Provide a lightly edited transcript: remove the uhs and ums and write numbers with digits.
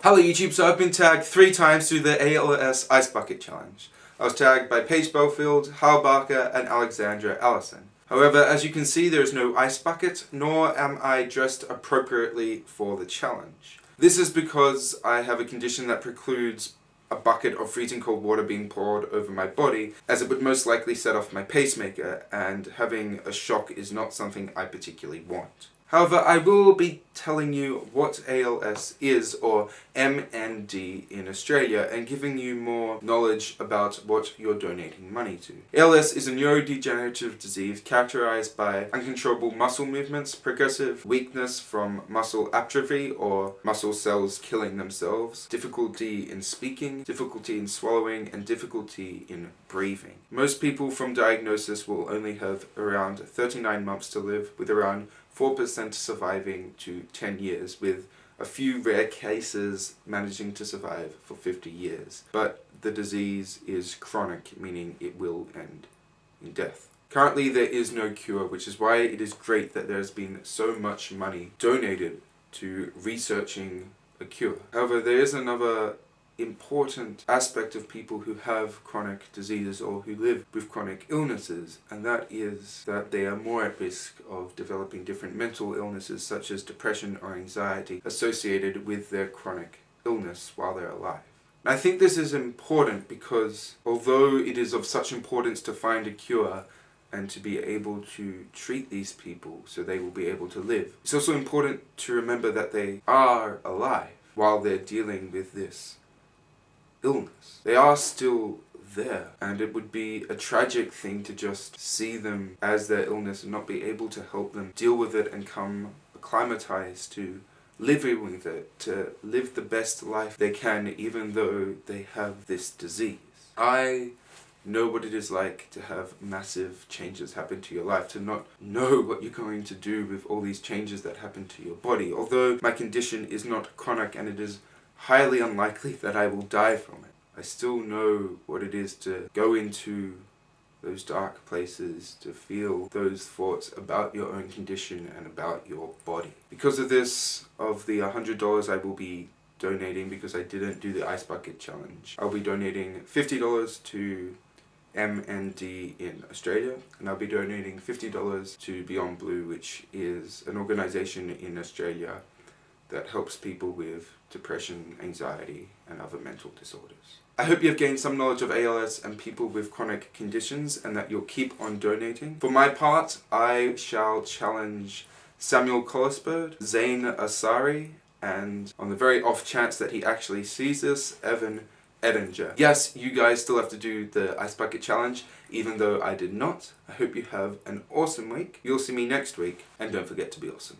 Hello YouTube, so I've been tagged 3 times through the ALS Ice Bucket Challenge. I was tagged by Paige Belfield, Hal Barker and Alexandra Allison. However, as you can see, there is no ice bucket, nor am I dressed appropriately for the challenge. This is because I have a condition that precludes a bucket of freezing cold water being poured over my body, as it would most likely set off my pacemaker, and having a shock is not something I particularly want. However, I will be telling you what ALS is, or MND in Australia, and giving you more knowledge about what you're donating money to. ALS is a neurodegenerative disease characterized by uncontrollable muscle movements, progressive weakness from muscle atrophy or muscle cells killing themselves, difficulty in speaking, difficulty in swallowing, and difficulty in breathing. Most people from diagnosis will only have around 39 months to live, with around 4% surviving to 10 years, with a few rare cases managing to survive for 50 years. But the disease is chronic, meaning it will end in death. Currently there is no cure, which is why it is great that there has been so much money donated to researching a cure. However, there is another important aspect of people who have chronic diseases or who live with chronic illnesses, and that is that they are more at risk of developing different mental illnesses such as depression or anxiety associated with their chronic illness while they're alive. And I think this is important because although it is of such importance to find a cure and to be able to treat these people so they will be able to live, it's also important to remember that they are alive while they're dealing with this illness. They are still there, and it would be a tragic thing to just see them as their illness and not be able to help them deal with it and come acclimatized to living with it, to live the best life they can even though they have this disease. I know what it is like to have massive changes happen to your life, to not know what you're going to do with all these changes that happen to your body. Although my condition is not chronic and it is highly unlikely that I will die from it, I still know what it is to go into those dark places, to feel those thoughts about your own condition and about your body. Because of this, of the $100 I will be donating, because I didn't do the Ice Bucket Challenge, I'll be donating $50 to MND in Australia, and I'll be donating $50 to Beyond Blue, which is an organisation in Australia that helps people with depression, anxiety, and other mental disorders. I hope you have gained some knowledge of ALS and people with chronic conditions, and that you'll keep on donating. For my part, I shall challenge Samuel Collisberg, Zane Asari, and on the very off chance that he actually sees this, Evan Edinger. Yes, you guys still have to do the Ice Bucket Challenge, even though I did not. I hope you have an awesome week. You'll see me next week, and don't forget to be awesome.